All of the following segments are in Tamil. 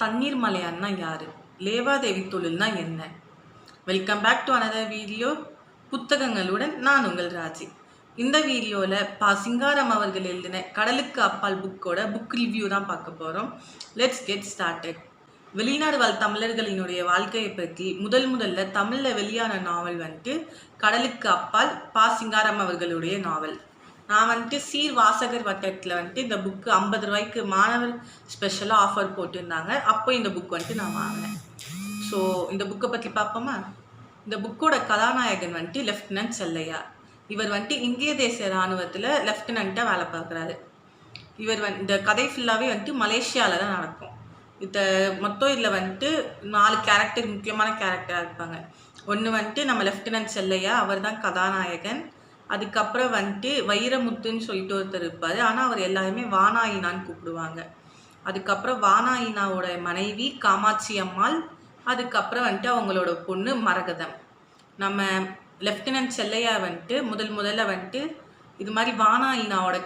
தண்ணீர் மலையான்னா யாரு? லேவாதேவி தொழில்னா என்ன? Welcome back to another video. புத்தகங்களுடன் நான் உங்கள் ராஜி. இந்த வீடியோவில் சிங்காரம் அவர்கள் எழுதின கடலுக்கு அப்பால் புக்கோட புக் ரிவ்யூ தான் பார்க்க போகிறோம். Let's get started. வெளிநாடு வாழ் தமிழர்களினுடைய வாழ்க்கையை பற்றி முதல்ல தமிழில் வெளியான நாவல் கடலுக்கு அப்பால் சிங்காரம் அவர்களுடைய நாவல். நான் சீர் வாசகர் வட்டத்தில் இந்த புக்கு 50 ரூபாய்க்கு மாணவர் ஸ்பெஷலாக ஆஃபர் போட்டிருந்தாங்க. அப்போ இந்த புக் நான் வாங்கினேன். ஸோ இந்த புக்கை பற்றி பார்ப்போமா? இந்த புக்கோட கதாநாயகன் லெஃப்டினன்ட் செல்லையா. இவர் இந்திய தேசிய இராணுவத்தில் லெஃப்டினண்ட்டாக வேலை பார்க்குறாரு. இவர் இந்த கதை ஃபுல்லாகவே மலேசியாவில் தான் நடக்கும். மொத்தம் இதில் 4 கேரக்டர் முக்கியமான கேரக்டராக இருப்பாங்க. ஒன்று நம்ம லெஃப்டினன்ட் செல்லையா, அவர் தான் கதாநாயகன். அதுக்கப்புறம் வைரமுத்துன்னு சொல்லிட்டு ஒருத்தர் இருப்பார். ஆனால் அவர் எல்லாருமே வானாயினான்னு கூப்பிடுவாங்க. அதுக்கப்புறம் வானாயினாவோட மனைவி காமாட்சி அம்மாள். அதுக்கப்புறம் அவங்களோட பொண்ணு மரகதம். நம்ம லெஃப்டினன்ட் செல்லையா முதல்ல இது மாதிரி வானாயினாவோட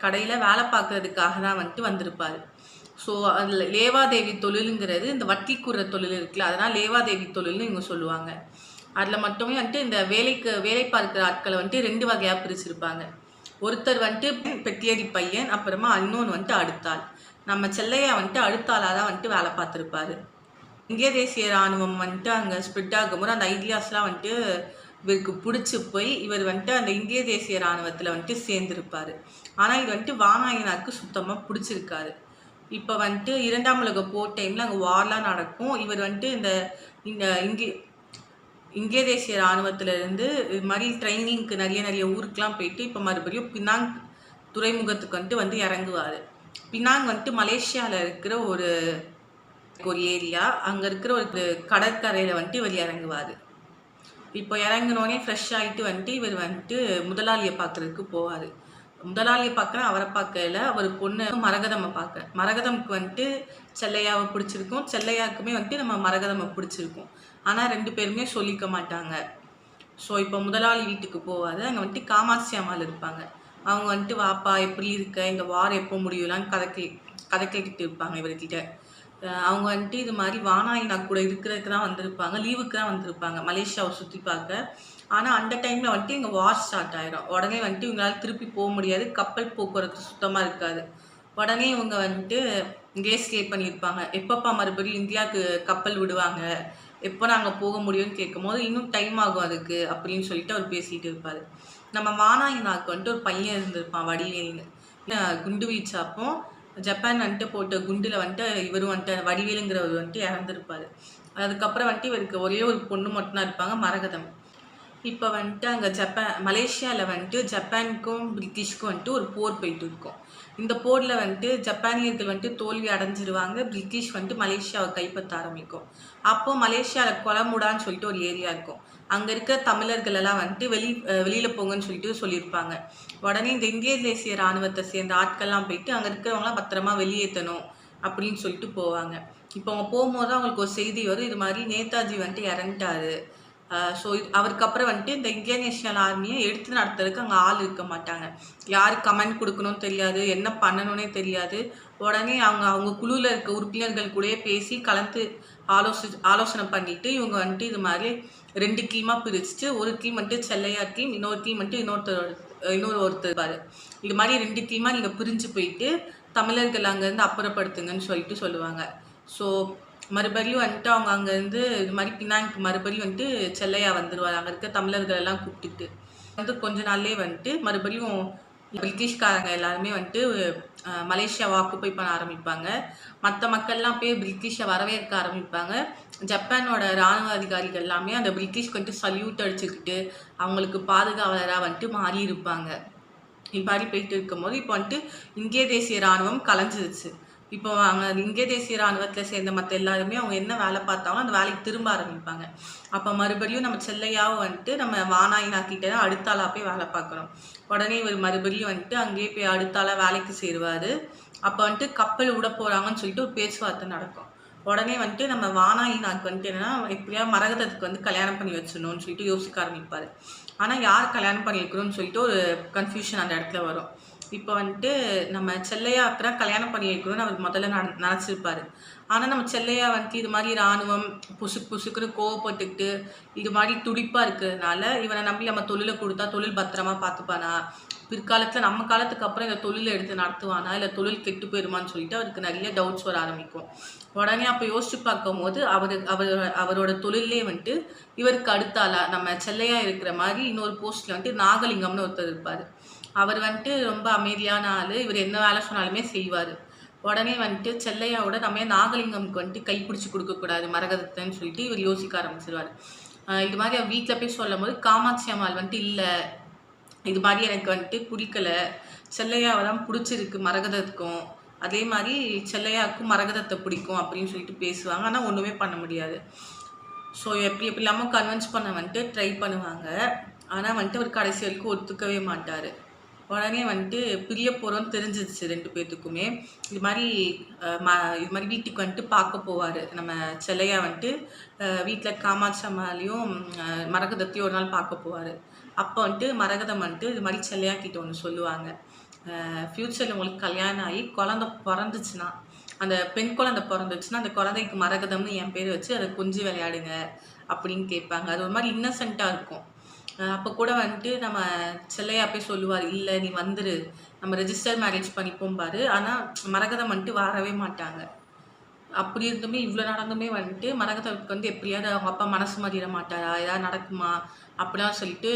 கடையில் வேலை பார்க்கறதுக்காக தான் வந்திருப்பார். ஸோ அதில் லேவாதேவி தொழிலுங்கிறது இந்த வட்டி கூறுற தொழில் இருக்குல்ல, அதனால் லேவாதேவி தொழில்னு இவங்க சொல்லுவாங்க. அதில் மட்டுமே இந்த வேலை பார்க்குற ஆட்களை 2 வகையாக பிரிச்சிருப்பாங்க. ஒருத்தர் பெட்டியடி பையன், அப்புறமா இன்னொன்று அடுத்தாள். நம்ம செல்லையா அடுத்தாளாக தான் வேலை பார்த்துருப்பாரு. இந்திய தேசிய இராணுவம் அங்கே ஸ்ப்ரெட் ஆகும்போது அந்த ஐடியாஸ்லாம் இவருக்கு பிடிச்சி போய் இவர் அந்த இந்திய தேசிய இராணுவத்தில் சேர்ந்துருப்பார். ஆனால் இது வானாயினாருக்கு சுத்தமாக பிடிச்சிருக்காரு. இப்போ 2ஆம் உலக போர் டைமில் அங்கே வார்லாம் நடக்கும். இவர் இந்த இந்திய தேசிய இராணுவத்திலேருந்து இது மாதிரி ட்ரைனிங்க்கு நிறைய ஊருக்கெலாம் போயிட்டு இப்போ மறுபடியும் பினாங் துறைமுகத்துக்கு இறங்குவார். பினாங் மலேசியாவில் இருக்கிற ஒரு ஏரியா. அங்கே இருக்கிற ஒரு கடற்கரையில் இவர் இறங்குவார். இப்போ இறங்கினோடனே ஃப்ரெஷ் ஆகிட்டு இவர் முதலாளியை பார்க்குறதுக்கு போவார். முதலாளியை பார்க்குற அவரை பார்க்கல, அவர் பொண்ணு மரகதம்மை பார்க்க. மரகதமுக்கு செல்லையாவை பிடிச்சிருக்கும், செல்லையாவுக்குமே நம்ம மரகதம்மை பிடிச்சிருக்கும். ஆனால் 2 பேருமே சொல்லிக்க மாட்டாங்க. ஸோ இப்போ முதலாளி வீட்டுக்கு போவாது. அங்கே காமாட்சி அம்மாள் இருப்பாங்க. அவங்க வாப்பா எப்படி இருக்க, இந்த வாரம் எப்போ முடியலான்னு கதை கேட்டுட்டு இருப்பாங்க இவர்கிட்ட. அவங்க இது மாதிரி வானாயினா கூட இருக்கிறதுக்கு தான் வந்திருப்பாங்க, லீவுக்கு தான் வந்திருப்பாங்க மலேசியாவை சுற்றி பார்க்க. ஆனால் அந்த டைமில் இங்கே வார் ஸ்டார்ட் ஆகிடும். உடனே இவங்களால் திருப்பி போக முடியாது, கப்பல் போக்குவரத்து சுத்தமாக இருக்காது. உடனே இவங்க இங்கேயே ஸ்டே பண்ணியிருப்பாங்க. எப்பப்பா மறுபடியும் இந்தியாவுக்கு கப்பல் விடுவாங்க, எப்போ நாங்கள் போக முடியும்னு கேட்கும் போது இன்னும் டைம் ஆகும் அதுக்கு அப்படின்னு சொல்லிட்டு அவர் பேசிகிட்டு இருப்பார். நம்ம வானாயினாக்கு ஒரு பையன் இருந்திருப்பான், வடிவேல்னு. குண்டு வீச்சாப்போ ஜப்பான் போட்ட குண்டில் இவரும் வடிவேலுங்கிறவர் இறந்துருப்பார். அதுக்கப்புறம் இவருக்கு ஒரே ஒரு பொண்ணு மட்டும்தான் இருப்பாங்க, மரகதம். இப்போ அங்கே மலேசியாவில் ஜப்பானுக்கும் பிரிட்டிஷ்க்கும் ஒரு போர் போயிட்டு இருக்கும். இந்த போரில் ஜப்பானியர்கள் தோல்வி அடைஞ்சிருவாங்க. பிரிட்டிஷ் மலேசியாவை கைப்பற்ற ஆரம்பிக்கும். அப்போது மலேசியாவில் கொலமுடான்னு சொல்லிட்டு ஒரு ஏரியா இருக்கும். அங்கே இருக்கிற தமிழர்கள் எல்லாம் வெளியில் போங்கன்னு சொல்லியிருப்பாங்க. உடனே இந்த இந்திய தேசிய இராணுவத்தை சேர்ந்த ஆட்கள்லாம் போயிட்டு அங்கே இருக்கிறவங்களாம் பத்திரமா வெளியேற்றணும் அப்படின்னு சொல்லிட்டு போவாங்க. இப்போ அவங்க போகும்போது அவங்களுக்கு ஒரு செய்தி வரும், இது மாதிரி நேதாஜி இறந்துட்டாரு. ஸோ அவருக்கு அப்புறம் இந்த இந்தியன் நேஷனல் ஆர்மியை எடுத்து நடத்துறதுக்கு அங்கே ஆள் இருக்க மாட்டாங்க. யார் கமெண்ட் கொடுக்கணும்னு தெரியாது, என்ன பண்ணணுன்னே தெரியாது. உடனே அவங்க குழுவில் இருக்க உறுப்பினர்கள் கூடயே பேசி கலந்து ஆலோசனை பண்ணிவிட்டு இவங்க இது மாதிரி 2 டீமாக பிரிச்சுட்டு, ஒரு டீம் செல்லையா டீம், இன்னொரு டீம் ஒருத்தர் இருப்பார். இது மாதிரி 2 டீமாக நீங்கள் பிரிஞ்சு போயிட்டு தமிழர்கள் அங்கேருந்து அப்புறப்படுத்துங்கன்னு சொல்லுவாங்க. ஸோ மறுபடியும் அவங்க அங்கேருந்து இது மாதிரி பினாங்க்கு மறுபடியும் செல்லையா வந்துடுவார். அங்கே இருக்க தமிழர்கள் எல்லாம் கூப்பிட்டுட்டு கொஞ்ச நாள்லேயே மறுபடியும் பிரிட்டிஷ்காரங்க எல்லாருமே மலேசியாவை ஆக்குப்பை பண்ண ஆரம்பிப்பாங்க. மற்ற மக்கள்லாம் போய் பிரிட்டிஷை வரவேற்க ஆரம்பிப்பாங்க. ஜப்பானோட இராணுவ அதிகாரிகள் எல்லாமே அந்த பிரிட்டிஷ்க்கு சல்யூட் அடிச்சுக்கிட்டு அவங்களுக்கு பாதுகாவலராக மாறி இருப்பாங்க. இது மாதிரி போயிட்டு இருக்கும்போது இப்போ இந்திய தேசிய இராணுவம் கலைஞ்சிருச்சு. இப்போ அவங்க இந்திய தேசிய இராணுவத்தில் சேர்ந்த மற்ற எல்லாருமே அவங்க என்ன வேலை பார்த்தாலும் அந்த வேலைக்கு திரும்ப ஆரம்பிப்பாங்க. அப்போ மறுபடியும் நம்ம செல்லையாவும் நம்ம வானாயினாக்கிட்ட தான் அடுத்தாளாக போய் வேலை பார்க்குறோம். உடனே இவர் மறுபடியும் அங்கேயே போய் அடுத்தாளாக வேலைக்கு சேருவார். அப்போ கப்பல் விட போகிறாங்கன்னு சொல்லிட்டு ஒரு பேச்சுவார்த்தை நடக்கும். உடனே நம்ம வானாயினாக்கு என்னன்னா எப்படியா மரகதத்துக்கு கல்யாணம் பண்ணி வச்சிடணும்னு சொல்லிட்டு யோசிக்க ஆரம்பிப்பார். ஆனால் யார் கல்யாணம் பண்ணி வைக்கணும்னு சொல்லிட்டு ஒரு கன்ஃபியூஷன் அந்த இடத்துல வரும். இப்போ நம்ம செல்லையாக்கு தான் கல்யாணம் பண்ணி வைக்கணும்னு அவர் முதல்ல நினச்சிருப்பாரு. ஆனால் நம்ம செல்லையா வந்துட்டு இது மாதிரி இராணுவம் புசுக்குன்னு கோவப்பட்டுக்கிட்டு இது மாதிரி துடிப்பாக இருக்கிறதுனால இவனை நம்பி நம்ம தொழிலை கொடுத்தா தொழில் பத்திரமா பார்த்துப்பானா, பிற்காலத்தில் நம்ம காலத்துக்கு அப்புறம் இந்த தொழிலை எடுத்து நடத்துவானா, இல்லை தொழில் கெட்டு போயிருமான்னு சொல்லிட்டு அவருக்கு நிறைய டவுட்ஸ் வர ஆரம்பிக்கும். உடனே அப்போ யோசிச்சு பார்க்கும்போது அவரோட தொழிலே வந்துட்டு இவருக்கு அடுத்தாளா நம்ம செல்லையா இருக்கிற மாதிரி இன்னொரு போஸ்ட்ல வந்துட்டு நாகலிங்கம்னு ஒருத்தர் இருப்பார். அவர் வந்துட்டு ரொம்ப அமைதியான ஆள், இவர் என்ன வேலை சொன்னாலுமே செய்வார். உடனே வந்துட்டு செல்லையாவோட நம்ம நாகலிங்கம்க்கு வந்துட்டு கைப்பிடிச்சு கொடுக்கக்கூடாது மரகதத்தைன்னு சொல்லிட்டு இவர் யோசிக்க ஆரம்பிச்சிருவார். இது மாதிரி அவர் வீட்டில் போய் சொல்லும் போது காமாட்சி அம்மாள் வந்துட்டு இல்லை, இது மாதிரி எனக்கு வந்துட்டு பிடிக்கல, செல்லையாவை தான் பிடிச்சிருக்கு மரகதத்துக்கும், அதே மாதிரி செல்லையாவுக்கும் மரகதத்தை பிடிக்கும் அப்படின்னு சொல்லிட்டு பேசுவாங்க. ஆனால் ஒன்றுமே பண்ண முடியாது. ஸோ எப்படி இல்லாமல் கன்வின்ஸ் பண்ண வந்துட்டு ட்ரை பண்ணுவாங்க. ஆனால் வந்துட்டு அவர் கடைசி வரைக்கும் ஒத்துக்கவே மாட்டார். உடனே வந்துட்டு பிரிய போகிறோன்னு தெரிஞ்சிருச்சு 2 பேர்த்துக்குமே. இது மாதிரி வீட்டுக்கு வந்துட்டு பார்க்க போவார் நம்ம செல்லையா வந்துட்டு வீட்டில் காமாட்சி அம்மாலையும் மரகதத்தையும் ஒரு நாள் பார்க்க போவார். அப்போ வந்துட்டு மரகதம் வந்துட்டு இது மாதிரி செல்லையா கிட்ட ஒன்று சொல்லுவாங்க, ஃப்யூச்சரில் உங்களுக்கு கல்யாணம் ஆகி குழந்தை பிறந்துச்சுன்னா, அந்த பெண் குழந்தை பிறந்துச்சுன்னா அந்த குழந்தைக்கு மரகதம்னு என் பேர் வச்சு அதை கொஞ்சம் விளையாடுங்க அப்படின்னு கேட்பாங்க. அது ஒரு மாதிரி இன்னசென்ட்டாக இருக்கும். அப்போ கூட வந்துட்டு நம்ம செல்லையா போய் சொல்லுவார், இல்லை நீ வந்துரு, நம்ம ரெஜிஸ்டர் மேரேஜ் பண்ணிப்போம் பாரு. ஆனால் மரகதம் வந்துட்டு வரவே மாட்டாங்க. அப்படி இருந்துமே இவ்வளோ நடந்துமே வந்துட்டு மரகதத்துக்கு வந்து எப்படியாவது அவங்க அப்பா மனசு மாறிட மாட்டாரா, ஏதாவது நடக்குமா அப்படிலாம் சொல்லிட்டு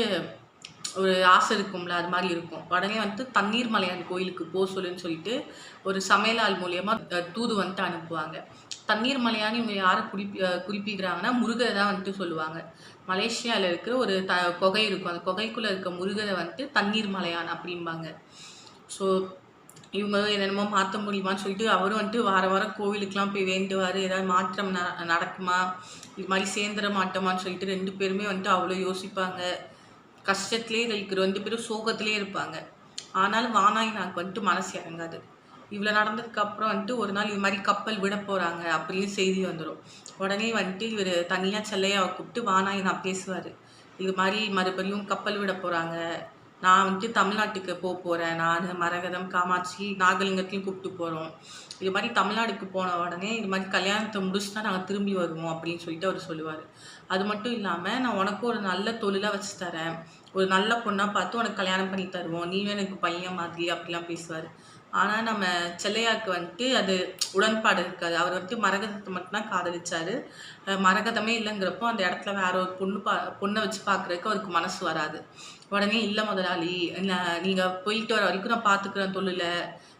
ஒரு ஆசை இருக்கும்ல, அது மாதிரி இருக்கும். உடனே வந்துட்டு தண்ணீர் மலையான் கோயிலுக்கு போக சொல்லுன்னு சொல்லிட்டு ஒரு சமையலாள் மூலியமாக தூது வந்துட்டு அனுப்புவாங்க. தண்ணீர் மலையான்னு இவங்க யாரை குறிப்பிக்கிறாங்கன்னா முருகரை தான் வந்துட்டு சொல்லுவாங்க. மலேசியாவில் இருக்கிற ஒரு குகை இருக்கும், அந்த குகைக்குள்ளே இருக்க முருகரை வந்துட்டு தண்ணீர் மலையான் அப்படிம்பாங்க. ஸோ இவங்க என்னென்னமோ மாற்ற முடியுமான்னு சொல்லிட்டு அவரும் வந்துட்டு வாரம் கோவிலுக்கெலாம் போய் வேண்டுவார், ஏதாவது மாற்றம் நடக்குமா, இது மாதிரி சேர்ந்துட மாட்டோமான்னு சொல்லிட்டு 2 பேருமே வந்துட்டு அவ்வளோ யோசிப்பாங்க. கஷ்டத்துலேயே இருக்கிற 2 பேரும் சோகத்திலே இருப்பாங்க. ஆனாலும் வானாயினாக்கு வந்துட்டு மனசு இறங்காது. இவ்வளோ நடந்ததுக்கப்புறம் வந்துட்டு ஒரு நாள் இது மாதிரி கப்பல் விட போகிறாங்க அப்படின்னு செய்தி வந்துடும். உடனே வந்துட்டு இவர் தனியாக செல்லையாவை கூப்பிட்டு வானாயினா பேசுவார். இது மாதிரி மறுபடியும் கப்பல் விட போகிறாங்க, நான் வந்துட்டு தமிழ்நாட்டுக்கு போகிறேன், நான் மரகதம் காமாட்சி நாகலிங்கத்தையும் கூப்பிட்டு போகிறோம், இது மாதிரி தமிழ்நாடுக்கு போன உடனே இது மாதிரி கல்யாணத்தை முடிச்சுட்டா நாங்கள் திரும்பி வருவோம் அப்படின்னு சொல்லிட்டு அவர் சொல்லுவார். அது மட்டும் இல்லாமல் நான் உனக்கு ஒரு நல்ல தொழிலாக வச்சு தரேன், ஒரு நல்ல பொண்ணாக பார்த்து உனக்கு கல்யாணம் பண்ணி தருவோம், நீவே எனக்கு பையன் மாதிரி அப்படிலாம் பேசுவார். ஆனால் நம்ம செல்லையாவுக்கு வந்துட்டு அது உடன்பாடு இருக்காது. அவர் வந்துட்டு மரகதத்தை மட்டும்தான் காதலிச்சார். மரகதமே இல்லைங்கிறப்போ அந்த இடத்துல வேற ஒரு பொண்ணை வச்சு பார்க்குறதுக்கு அவருக்கு மனசு வராது. உடனே இல்லை முதலாளி, நீங்கள் போயிட்டு வர வரைக்கும் நான் பார்த்துக்கிறேன் தொழிலை,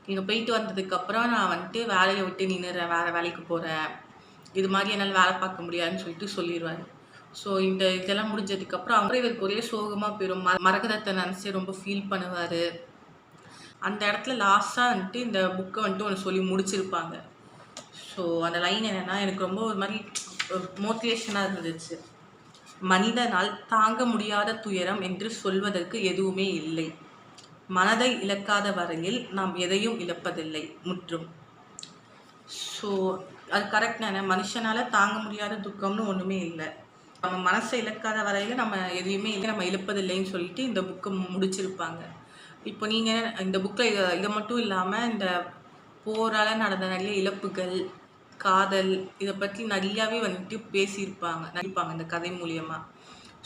நீங்கள் போயிட்டு வந்ததுக்கப்புறம் நான் வந்துட்டு வேலையை விட்டு நின்றுறேன், வேறு வேலைக்கு போகிறேன், இது மாதிரி என்னால் வேலை பார்க்க முடியாதுன்னு சொல்லிட்டு சொல்லிடுவார். ஸோ இதெல்லாம் முடிஞ்சதுக்கப்புறம் அவங்க இவருக்கு ஒரே சோகமாக போயிடும். மரகதத்தை நினச்சி ரொம்ப ஃபீல் பண்ணுவார். அந்த இடத்துல லாஸ்ட்டாக வந்துட்டு இந்த புக்கை வந்துட்டு ஒன்று சொல்லி முடிச்சிருப்பாங்க. ஸோ அந்த லைன் என்னென்னா எனக்கு ரொம்ப ஒரு மாதிரி மோட்டிவேஷனாக இருந்துச்சு. மனிதனால் தாங்க முடியாத துயரம் என்று சொல்வதற்கு எதுவுமே இல்லை. மனதை இழக்காத வரையில் நாம் எதையும் இழப்பதில்லை முற்றும். ஸோ அது கரெக்ட் தானே, மனுஷனால் தாங்க முடியாத துக்கம்னு ஒன்றுமே இல்லை. நம்ம மனசை இழக்காத வரையில் நம்ம எதையுமே இல்லை, நம்ம இழப்பதில்லைன்னு சொல்லிட்டு இந்த புக்கை முடிச்சிருப்பாங்க. இப்போ நீங்கள் இந்த புக்கில் இதை மட்டும் இல்லாமல் இந்த போரால் நடந்த நிறைய இழப்புகள், காதல், இதை பற்றி நிறையாவே வந்துட்டு நடிப்பாங்க இந்த கதை மூலியமாக.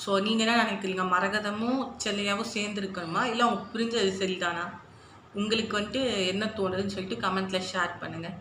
ஸோ நீங்கள் என்ன நினைக்கிறீங்க, மரகதமும் செல்லையாவும் சேர்ந்துருக்கணுமா, இல்லை அவங்க பிரிஞ்சது சரிதானா? உங்களுக்கு வந்துட்டு என்ன தோணுதுன்னு சொல்லிட்டு கமெண்ட்டில் ஷேர் பண்ணுங்கள்.